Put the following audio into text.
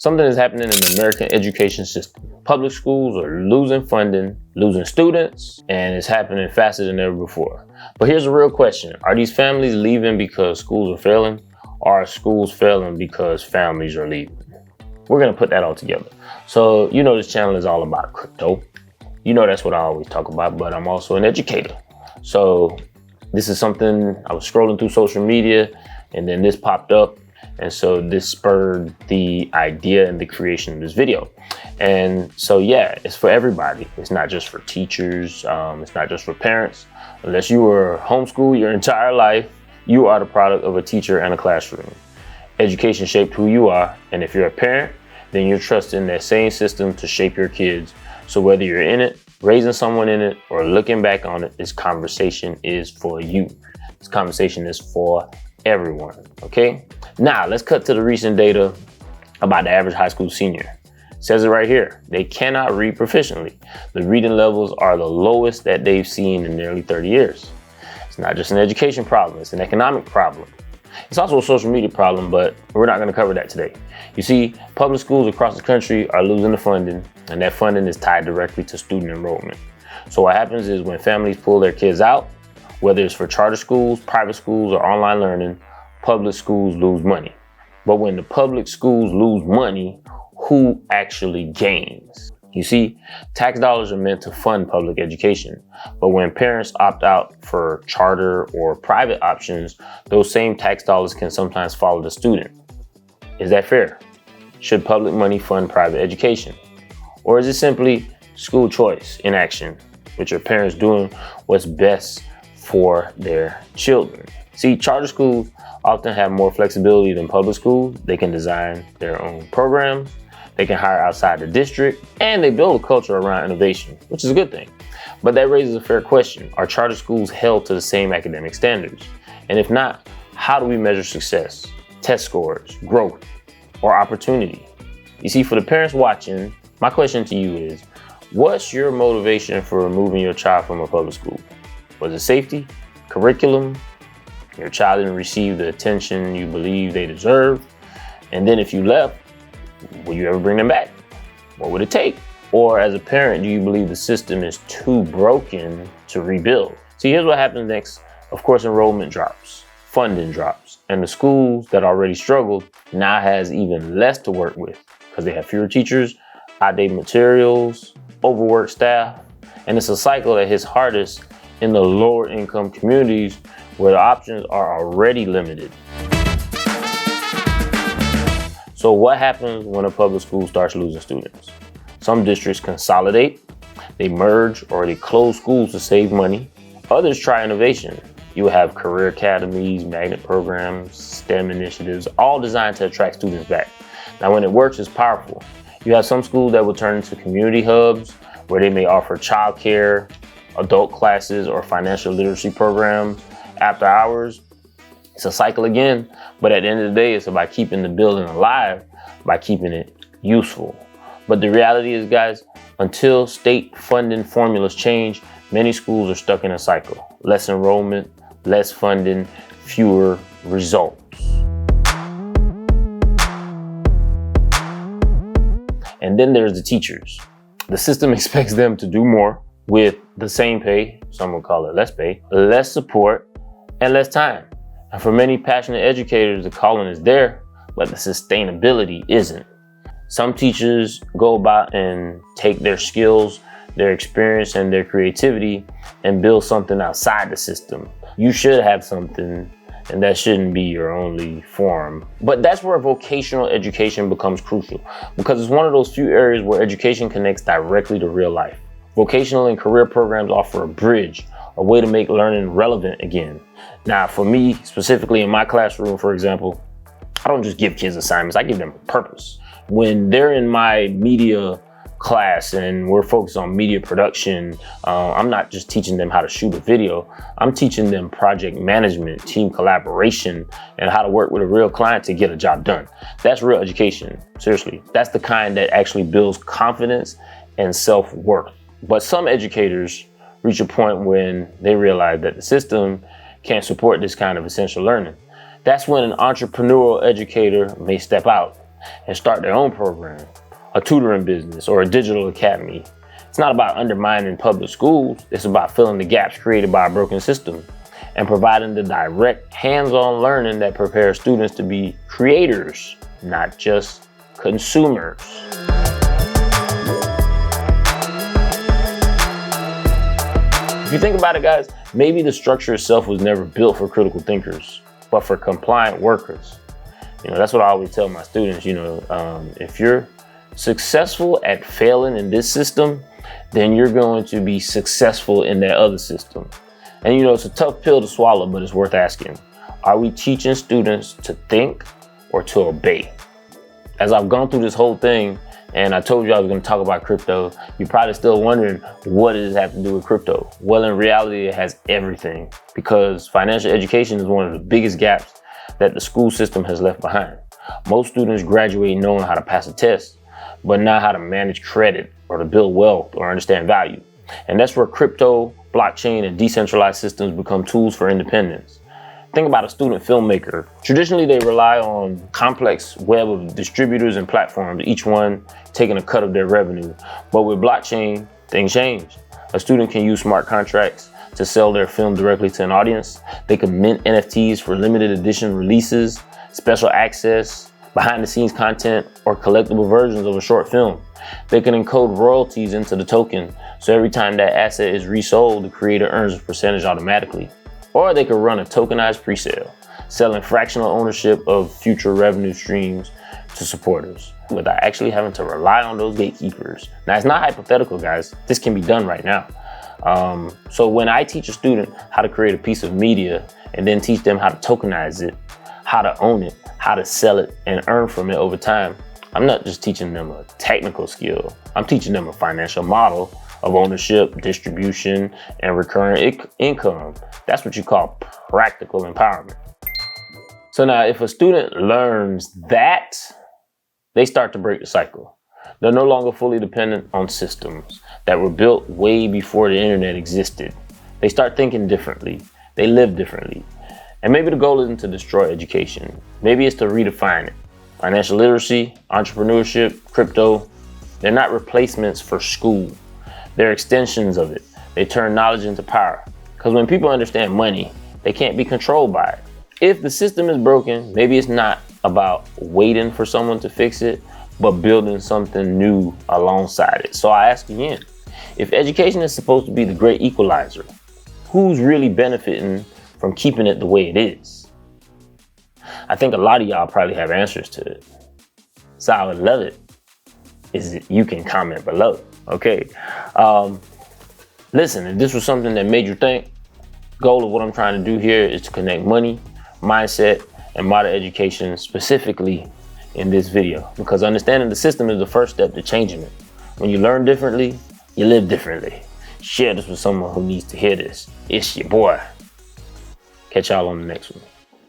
Something is happening in the American education system. Public schools are losing funding, losing students, and it's happening faster than ever before. But here's a real question. Are these families leaving because schools are failing? Or are schools failing because families are leaving? We're gonna put that all together. So, you know, this channel is all about crypto. You know, that's what I always talk about, but I'm also an educator. So this is something, I was scrolling through social media and then this popped up. And so this spurred the idea and the creation of this video. And so, yeah, it's for everybody. It's not just for teachers. It's not just for parents. Unless you were homeschooled your entire life, you are the product of a teacher and a classroom. Education shaped who you are. And if you're a parent, then you're trusting that same system to shape your kids. So whether you're in it, raising someone in it, or looking back on it, this conversation is for you. This conversation is for everyone, okay? Now, let's cut to the recent data about the average high school senior. It says it right here. They cannot read proficiently. The reading levels are the lowest that they've seen in nearly 30 years. It's not just an education problem, it's an economic problem. It's also a social media problem, but we're not gonna cover that today. You see, public schools across the country are losing the funding, and that funding is tied directly to student enrollment. So what happens is when families pull their kids out, whether it's for charter schools, private schools, or online learning, public schools lose money. But when the public schools lose money, who actually gains? You see, tax dollars are meant to fund public education. But when parents opt out for charter or private options, those same tax dollars can sometimes follow the student. Is that fair? Should public money fund private education? Or is it simply school choice in action, with your parents doing what's best for their children? See, charter schools often have more flexibility than public schools. They can design their own programs, they can hire outside the district, and they build a culture around innovation, which is a good thing. But that raises a fair question. Are charter schools held to the same academic standards? And if not, how do we measure success, test scores, growth, or opportunity? You see, for the parents watching, my question to you is, what's your motivation for removing your child from a public school? Was it safety, curriculum? Your child didn't receive the attention you believe they deserve? And then if you left, will you ever bring them back? What would it take? Or as a parent, do you believe the system is too broken to rebuild? See, here's what happens next. Of course, enrollment drops, funding drops, and the schools that already struggled now has even less to work with because they have fewer teachers, outdated materials, overworked staff, and it's a cycle that hits hardest in the lower income communities where the options are already limited. So what happens when a public school starts losing students? Some districts consolidate, they merge, or they close schools to save money. Others try innovation. You have career academies, magnet programs, STEM initiatives, all designed to attract students back. Now, when it works, it's powerful. You have some schools that will turn into community hubs where they may offer childcare, adult classes, or financial literacy programs after hours. It's a cycle again, but at the end of the day, it's about keeping the building alive by keeping it useful. But the reality is, guys, until state funding formulas change, many schools are stuck in a cycle. Less enrollment, less funding, fewer results. And then there's the teachers. The system expects them to do more with the same pay, some will call it less pay, less support, and less time. And for many passionate educators, the calling is there, but the sustainability isn't. Some teachers go about and take their skills, their experience, and their creativity and build something outside the system. You should have something, and that shouldn't be your only form. But that's where vocational education becomes crucial, because it's one of those few areas where education connects directly to real life. Vocational and career programs offer a bridge, a way to make learning relevant again. Now, for me, specifically in my classroom, for example, I don't just give kids assignments, I give them a purpose. When they're in my media class and we're focused on media production, I'm not just teaching them how to shoot a video, I'm teaching them project management, team collaboration, and how to work with a real client to get a job done. That's real education, seriously. That's the kind that actually builds confidence and self-worth. But some educators reach a point when they realize that the system can't support this kind of essential learning. That's when an entrepreneurial educator may step out. and start their own program, a tutoring business, or a digital academy. It's not about undermining public schools. It's about filling the gaps created by a broken system and providing the direct hands-on learning that prepares students to be creators, not just consumers. If you think about it, guys, maybe the structure itself was never built for critical thinkers, but for compliant workers. That's what I always tell my students. If you're successful at failing in this system, then you're going to be successful in that other system. And it's a tough pill to swallow, but it's worth asking. Are we teaching students to think or to obey? As I've gone through this whole thing, and I told you I was going to talk about crypto, you're probably still wondering, what does it have to do with crypto? Well, in reality, it has everything, because financial education is one of the biggest gaps that the school system has left behind. Most students graduate knowing how to pass a test, but not how to manage credit or to build wealth or understand value. And that's where crypto, blockchain, and decentralized systems become tools for independence. Think about a student filmmaker. Traditionally, they rely on complex web of distributors and platforms, each one taking a cut of their revenue. But with blockchain, things change. A student can use smart contracts to sell their film directly to an audience. They can mint NFTs for limited edition releases, special access, behind the scenes content, or collectible versions of a short film. They can encode royalties into the token, so every time that asset is resold, the creator earns a percentage automatically. Or they could run a tokenized pre-sale, selling fractional ownership of future revenue streams to supporters without actually having to rely on those gatekeepers. Now, it's not hypothetical, guys. This can be done right now. So when I teach a student how to create a piece of media and then teach them how to tokenize it, how to own it, how to sell it, and earn from it over time, I'm not just teaching them a technical skill. I'm teaching them a financial model of ownership, distribution, and recurring income. That's what you call practical empowerment. So now, if a student learns that, they start to break the cycle. They're no longer fully dependent on systems that were built way before the internet existed. They start thinking differently. They live differently. And maybe the goal isn't to destroy education. Maybe it's to redefine it. Financial literacy, entrepreneurship, crypto, they're not replacements for school. They're extensions of it. They turn knowledge into power. Because when people understand money, they can't be controlled by it. If the system is broken, maybe it's not about waiting for someone to fix it, but building something new alongside it. So I ask again, if education is supposed to be the great equalizer, who's really benefiting from keeping it the way it is? I think a lot of y'all probably have answers to it. So I would love it if you can comment below. Okay. Listen, if this was something that made you think, goal of what I'm trying to do here is to connect money, mindset, and modern education specifically in this video, because understanding the system is the first step to changing it. When you learn differently, you live differently. Share this with someone who needs to hear this. It's your boy. Catch y'all on the next one.